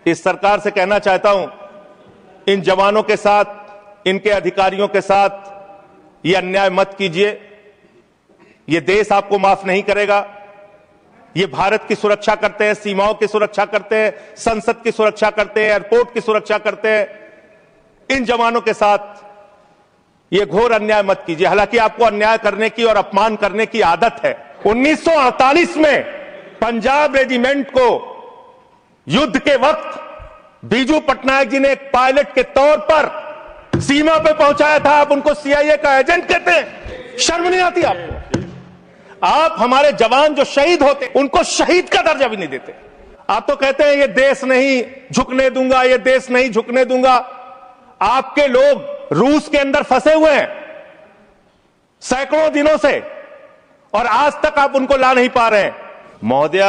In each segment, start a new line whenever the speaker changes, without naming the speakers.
इस सरकार से कहना चाहता हूं, इन जवानों के साथ, इनके अधिकारियों के साथ ये अन्याय मत कीजिए। ये देश आपको माफ नहीं करेगा। ये भारत की सुरक्षा करते हैं, सीमाओं की सुरक्षा करते हैं, संसद की सुरक्षा करते हैं, एयरपोर्ट की सुरक्षा करते हैं। इन जवानों के साथ ये घोर अन्याय मत कीजिए। हालांकि आपको अन्याय करने की और अपमान करने की आदत है। 1948 में पंजाब रेजिमेंट को युद्ध के वक्त बीजू पटनायक जी ने एक पायलट के तौर पर सीमा पे पहुंचाया था। आप उनको सीआईए का एजेंट कहते हैं। शर्म नहीं आती आपको? आप हमारे जवान जो शहीद होते उनको शहीद का दर्जा भी नहीं देते। आप तो कहते हैं ये देश नहीं झुकने दूंगा, ये देश नहीं झुकने दूंगा। आपके लोग रूस के अंदर फंसे हुए हैं सैकड़ों दिनों से, और आज तक आप उनको ला नहीं पा रहे हैं। महोदय,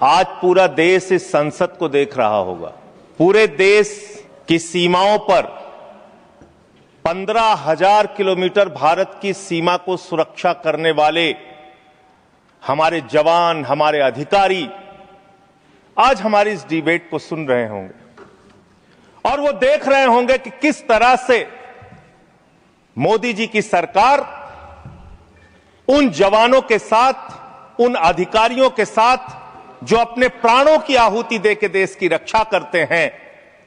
आज पूरा देश इस संसद को देख रहा होगा। पूरे देश की सीमाओं पर 15,000 किलोमीटर भारत की सीमा को सुरक्षा करने वाले हमारे जवान, हमारे अधिकारी आज हमारी इस डिबेट को सुन रहे होंगे और वो देख रहे होंगे कि किस तरह से मोदी जी की सरकार उन जवानों के साथ, उन अधिकारियों के साथ जो अपने प्राणों की आहुति देकर देश की रक्षा करते हैं,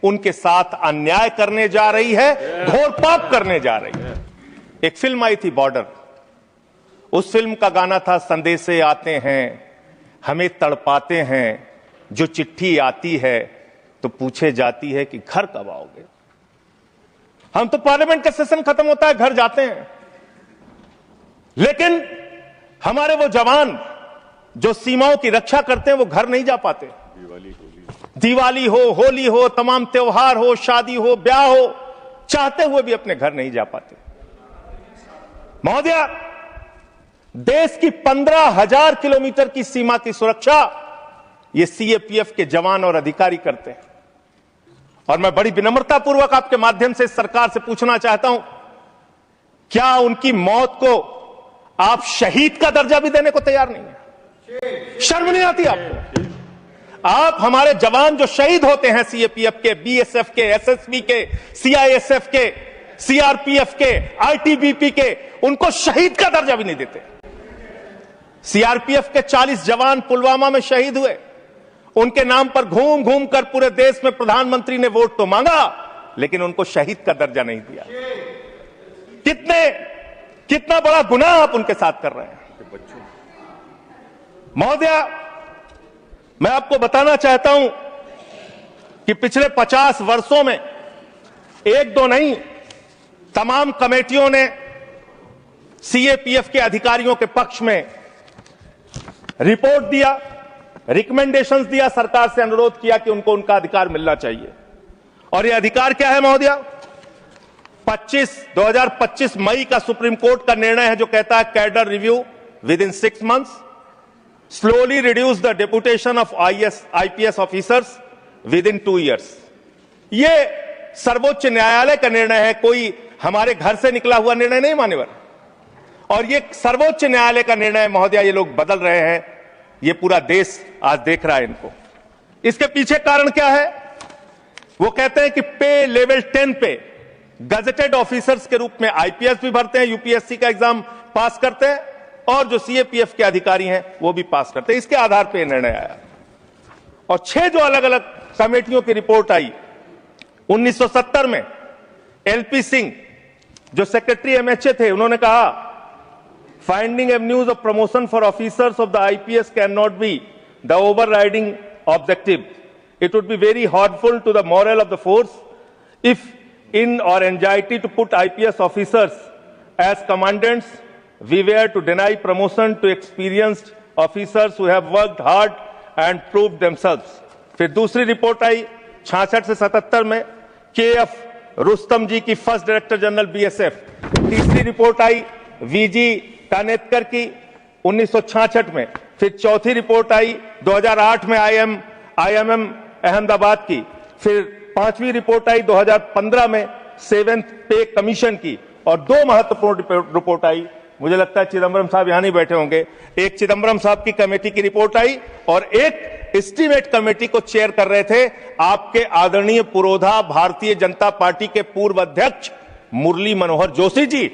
उनके साथ अन्याय करने जा रही है, घोर पाप करने जा रही है। एक फिल्म आई थी बॉर्डर, उस फिल्म का गाना था, संदेशे आते हैं हमें तड़पाते हैं, जो चिट्ठी आती है तो पूछे जाती है कि घर कब आओगे। हम तो पार्लियामेंट का सेशन खत्म होता है घर जाते हैं, लेकिन हमारे वो जवान जो सीमाओं की रक्षा करते हैं वो घर नहीं जा पाते। दिवाली हो, होली हो, तमाम त्योहार हो, शादी हो, ब्याह हो, चाहते हुए भी अपने घर नहीं जा पाते। महोदय, देश की 15,000 किलोमीटर की सीमा की सुरक्षा ये सीएपीएफ के जवान और अधिकारी करते हैं। और मैं बड़ी विनम्रता पूर्वक आपके माध्यम से सरकार से पूछना चाहता हूं, क्या उनकी मौत को आप शहीद का दर्जा भी देने को तैयार नहीं है? शर्म नहीं आती आपको? आप हमारे जवान जो शहीद होते हैं सीएपीएफ के, बीएसएफ के, एसएसबी के, सीआईएसएफ के, सीआरपीएफ के, आईटीबीपी के, उनको शहीद का दर्जा भी नहीं देते। सीआरपीएफ के 40 जवान पुलवामा में शहीद हुए। उनके नाम पर घूम घूम कर पूरे देश में प्रधानमंत्री ने वोट तो मांगा, लेकिन उनको शहीद का दर्जा नहीं दिया। कितना बड़ा गुनाह आप उनके साथ कर रहे हैं। महोदय, मैं आपको बताना चाहता हूं कि पिछले 50 वर्षों में एक दो नहीं, तमाम कमेटियों ने सीएपीएफ के अधिकारियों के पक्ष में रिपोर्ट दिया, रिकमेंडेशंस दिया, सरकार से अनुरोध किया कि उनको उनका अधिकार मिलना चाहिए। और यह अधिकार क्या है महोदय? 2025 मई का सुप्रीम कोर्ट का निर्णय है जो कहता है cadre review with in 6 months, slowly reduce the deputation of IPS officers within 2 years। ये सर्वोच्च न्यायालय का निर्णय है, कोई हमारे घर से निकला हुआ निर्णय नहीं मान्यवर। और ये सर्वोच्च न्यायालय का निर्णय महोदय, ये लोग बदल रहे हैं। ये पूरा देश आज देख रहा है इनको। इसके पीछे कारण क्या है? वो कहते हैं कि पे लेवल 10 पे गजेटेड ऑफिसर्स के रूप में आईपीएस भी भरते हैं, यूपीएससी का एग्जाम पास करते हैं, और जो सीएपीएफ के अधिकारी हैं वो भी पास करते हैं। इसके आधार पर निर्णय आया। और 6 जो अलग अलग कमेटियों की रिपोर्ट आई 1970 में, एलपी सिंह जो सेक्रेटरी एमएचए थे, उन्होंने कहा finding avenues of promotion for officers of the IPS can not be the overriding objective. It would be very harmful to the morale of the force if in और anxiety to put IPS officers as commandants we were to deny promotion to experienced officers who have worked hard and proved themselves। फिर दूसरी report आई 66 से 77 में, KF Rustam जी की first director general BSF. तीसरी report आई V G कानेतकर की 1966 में। फिर चौथी रिपोर्ट आई 2008 में आईएमएम अहमदाबाद की। फिर 5वीं रिपोर्ट आई 2015 में 7th पे कमीशन की। और 2 महत्वपूर्ण रिपोर्ट आई, मुझे लगता है चिदम्बरम साहब यहां नहीं बैठे होंगे, एक चिदम्बरम साहब की कमेटी की रिपोर्ट आई और एक एस्टीमेट कमेटी को चेयर कर रहे थे आपके आदरणीय पुरोधा भारतीय जनता पार्टी के पूर्व अध्यक्ष मुरली मनोहर जोशी जी।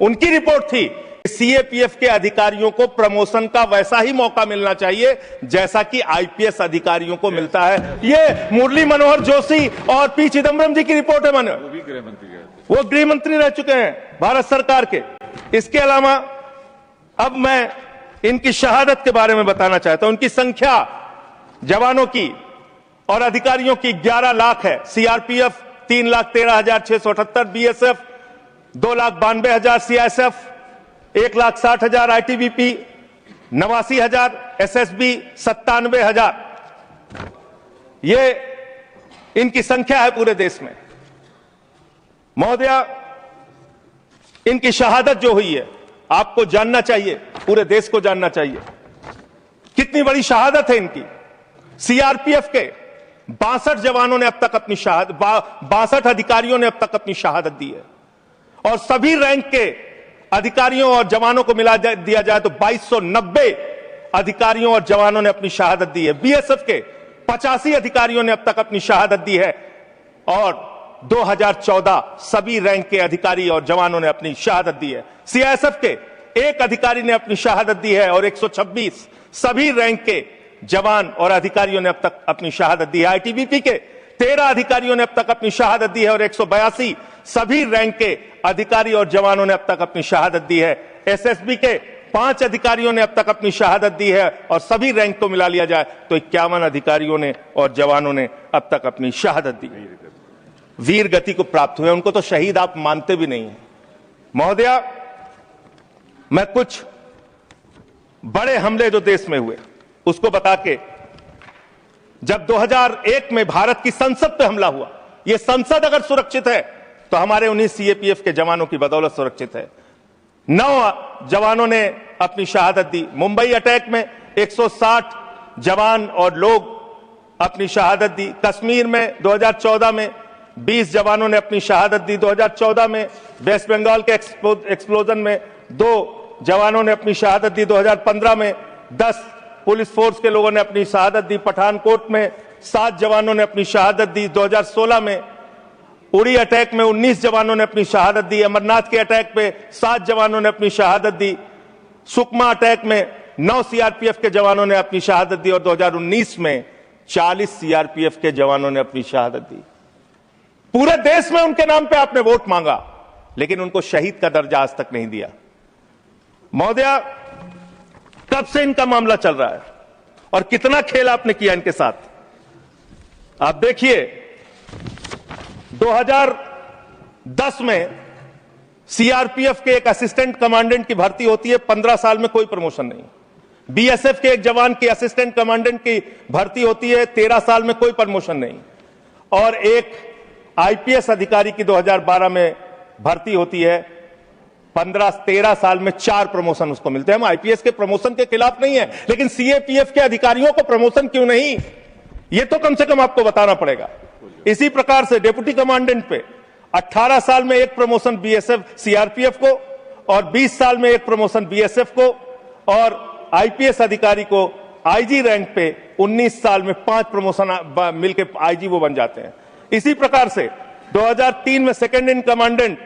उनकी रिपोर्ट थी सीएपीएफ के अधिकारियों को प्रमोशन का वैसा ही मौका मिलना चाहिए जैसा कि आईपीएस अधिकारियों को मिलता है। ये मुरली मनोहर जोशी और पी चिदम्बरम जी की रिपोर्ट है। वो गृह मंत्री रह चुके हैं भारत सरकार के। इसके अलावा अब मैं इनकी शहादत के बारे में बताना चाहता हूं। उनकी संख्या जवानों की और अधिकारियों की 11 लाख है। CRPF 3,13,678, BSF 2,92,000, CISF 1,60,000, ITBP 89,000, SSB 97,000। ये इनकी संख्या है पूरे देश में। महोदया, इनकी शहादत जो हुई है आपको जानना चाहिए, पूरे देश को जानना चाहिए कितनी बड़ी शहादत है इनकी। सीआरपीएफ के 62 जवानों ने अब तक अपनी शहादत, 62 अधिकारियों ने अब तक अपनी शहादत दी है और सभी रैंक के अधिकारियों और जवानों को मिला दिया जाए तो 2290 अधिकारियों और जवानों ने अपनी शहादत दी है। बीएसएफ के 85 अधिकारियों ने अब तक अपनी शहादत दी है और 2014 सभी रैंक के अधिकारी और जवानों ने अपनी शहादत दी है। सीआईएसएफ के 1 अधिकारी ने अपनी शहादत दी है और 126 सभी रैंक के जवान और अधिकारियों ने अब तक अपनी शहादत दी है। आईटीबीपी के 13 अधिकारियों ने अब तक अपनी शहादत दी है और 182 सभी रैंक के अधिकारी और जवानों ने अब तक अपनी शहादत दी है। एसएसबी के 5 अधिकारियों ने अब तक अपनी शहादत दी है और सभी रैंक को मिला लिया जाए तो 51 अधिकारियों ने और जवानों ने अब तक अपनी शहादत दी। वीर गति को प्राप्त हुए, उनको तो शहीद आप मानते भी नहीं हैं। महोदया, मैं कुछ बड़े हमले जो देश में हुए उसको बता के, जब 2001 में भारत की संसद पे हमला हुआ, यह संसद अगर सुरक्षित है तो हमारे 19 सीएपीएफ के जवानों की बदौलत सुरक्षित है। 9 जवानों ने अपनी शहादत दी। मुंबई अटैक में 160 जवान और लोग अपनी शहादत दी। कश्मीर में 2014 में 20 जवानों ने अपनी शहादत दी। 2014 में वेस्ट बंगाल के एक्सप्लोजन में 2 जवानों ने अपनी शहादत दी। 2015 में 10 पुलिस फोर्स के लोगों ने अपनी शहादत दी। पठानकोट में 7 जवानों ने अपनी शहादत दी। 2016 में उड़ी अटैक में 19 जवानों ने अपनी शहादत दी। अमरनाथ के अटैक पे 7 जवानों ने अपनी शहादत दी। सुकमा अटैक में 9 सीआरपीएफ के जवानों ने अपनी शहादत दी और 2019 में 40 सीआरपीएफ के जवानों ने अपनी शहादत दी। पूरे देश में उनके नाम पे आपने वोट मांगा लेकिन उनको शहीद का दर्जा आज तक नहीं दिया। महोदया, कब से इनका मामला चल रहा है और कितना खेल आपने किया इनके साथ। आप देखिए, 2010 में सीआरपीएफ के एक असिस्टेंट कमांडेंट की भर्ती होती है, 15 साल में कोई प्रमोशन नहीं। बीएसएफ के एक जवान की असिस्टेंट कमांडेंट की भर्ती होती है, 13 साल में कोई प्रमोशन नहीं। और एक आईपीएस अधिकारी की 2012 में भर्ती होती है, 13 साल में 4 प्रमोशन उसको मिलते हैं। हम आईपीएस के प्रमोशन के खिलाफ नहीं है, लेकिन सीएपीएफ के अधिकारियों को प्रमोशन क्यों नहीं, यह तो कम से कम आपको बताना पड़ेगा। इसी प्रकार से डिप्टी कमांडेंट पे 18 साल में 1 प्रमोशन बीएसएफ सीआरपीएफ को और 20 साल में 1 प्रमोशन बीएसएफ को, और आईपीएस अधिकारी को आईजी रैंक पे 19 साल में 5 प्रमोशन मिलकर आईजी वो बन जाते हैं। इसी प्रकार से 2003 में सेकंड इन कमांडेंट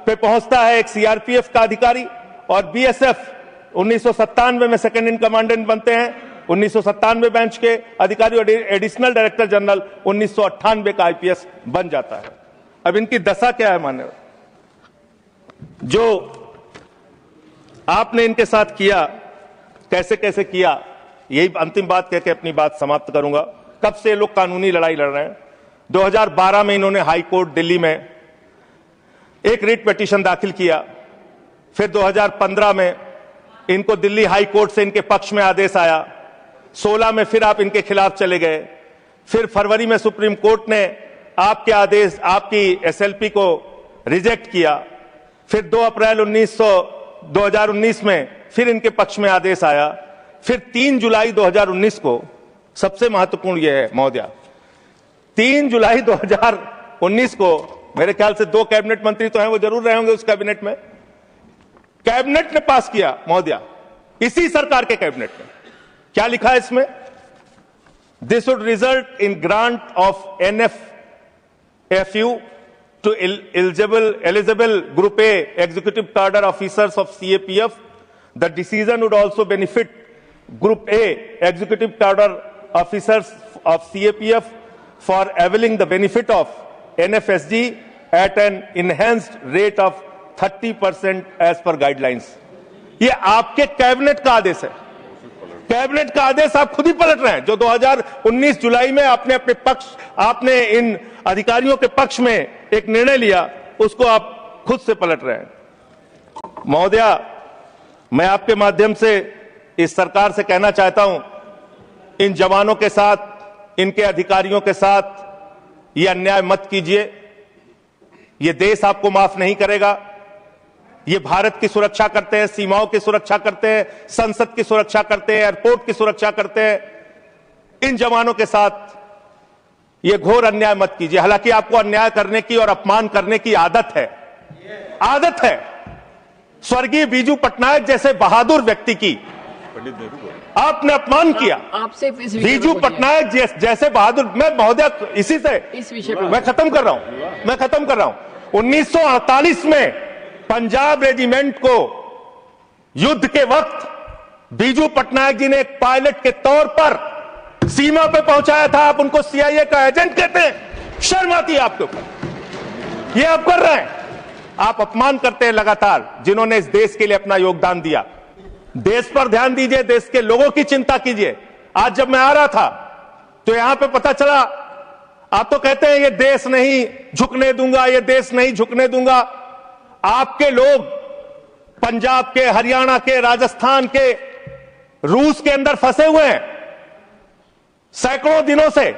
पे पहुंचता है एक सीआरपीएफ का अधिकारी और बीएसएफ 1997 में सेकंड इन कमांडेंट बनते हैं। 1997 बेंच के अधिकारी और एडिशनल डायरेक्टर जनरल 1998 का आईपीएस बन जाता है। अब इनकी दशा क्या है मान्य, जो आपने इनके साथ किया, कैसे कैसे किया, यही अंतिम बात कह के अपनी बात समाप्त करूंगा। कब से लोग कानूनी लड़ाई लड़ रहे हैं। 2012 में इन्होंने हाई कोर्ट दिल्ली में एक रिट पिटीशन दाखिल किया। फिर 2015 में इनको दिल्ली हाई कोर्ट से इनके पक्ष में आदेश आया। 16 में फिर आप इनके खिलाफ चले गए। फिर फरवरी में सुप्रीम कोर्ट ने आपके आदेश, आपकी एसएलपी को रिजेक्ट किया। फिर 2 अप्रैल 2019 में फिर इनके पक्ष में आदेश आया। फिर 3 जुलाई 2019 को, सबसे महत्वपूर्ण यह है महोदया, 3 जुलाई 2019 को मेरे ख्याल से 2 कैबिनेट मंत्री तो हैं, वो जरूर रहे होंगे उस कैबिनेट में, कैबिनेट ने पास किया महोदया, इसी सरकार के कैबिनेट ने। क्या लिखा है इसमें? This would result in grant of NFFU to eligible Group A executive cadre officers of CAPF. The decision would also benefit Group A executive cadre officers of CAPF for availing the benefit of NFSG at an enhanced rate of 30% as per guidelines. ये आपके cabinet का आदेश है। Cabinet का आदेश आप खुद ही पलट रहे हैं। जो 2019 जुलाई में आपने इन अधिकारियों के पक्ष में एक निर्णय लिया, उसको आप खुद से पलट रहे हैं। महोदया, मैं आपके माध्यम से इस सरकार से कहना चाहता हूं, इन जवानों के साथ, इनके अधिकारियों के साथ ये अन्याय मत कीजिए। ये देश आपको माफ नहीं करेगा। ये भारत की सुरक्षा करते हैं, सीमाओं की सुरक्षा करते हैं, संसद की सुरक्षा करते हैं, एयरपोर्ट की सुरक्षा करते हैं। इन जवानों के साथ ये घोर अन्याय मत कीजिए। हालांकि आपको अन्याय करने की और अपमान करने की आदत है। स्वर्गीय बीजू पटनायक जैसे बहादुर व्यक्ति की आपने अपमान किया।
आपसे
बीजू पटनायक जैसे बहादुर, मैं महोदया इसी से
इस विषय पर
मैं खत्म कर रहा हूं। 1948 में पंजाब रेजिमेंट को युद्ध के वक्त बीजू पटनायक जी ने एक पायलट के तौर पर सीमा पे पहुंचाया था। आप उनको CIA का एजेंट कहते हैं। शर्म आती है आपके ऊपर। ये आप कर रहे हैं। आप अपमान करते हैं लगातार जिन्होंने इस देश के लिए अपना योगदान दिया। देश पर ध्यान दीजिए, देश के लोगों की चिंता कीजिए। आज जब मैं आ रहा था तो यहां पे पता चला, आप तो कहते हैं ये देश नहीं झुकने दूंगा, ये देश नहीं झुकने दूंगा। आपके लोग पंजाब के, हरियाणा के, राजस्थान के, रूस के अंदर फंसे हुए हैं सैकड़ों दिनों से,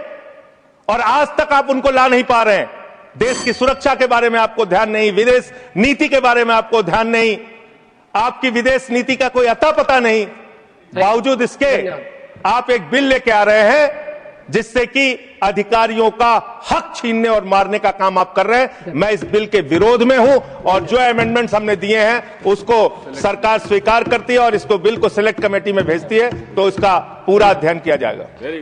और आज तक आप उनको ला नहीं पा रहे हैं। देश की सुरक्षा के बारे में आपको ध्यान नहीं, विदेश नीति के बारे में आपको ध्यान नहीं, आपकी विदेश नीति का कोई अता पता नहीं। बावजूद इसके आप एक बिल लेके आ रहे हैं जिससे कि अधिकारियों का हक छीनने और मारने का काम आप कर रहे हैं। मैं इस बिल के विरोध में हूं और जो अमेंडमेंट्स हमने दिए हैं उसको सरकार स्वीकार करती है और इसको बिल को सिलेक्ट कमेटी में भेजती है, तो इसका पूरा अध्ययन किया जाएगा।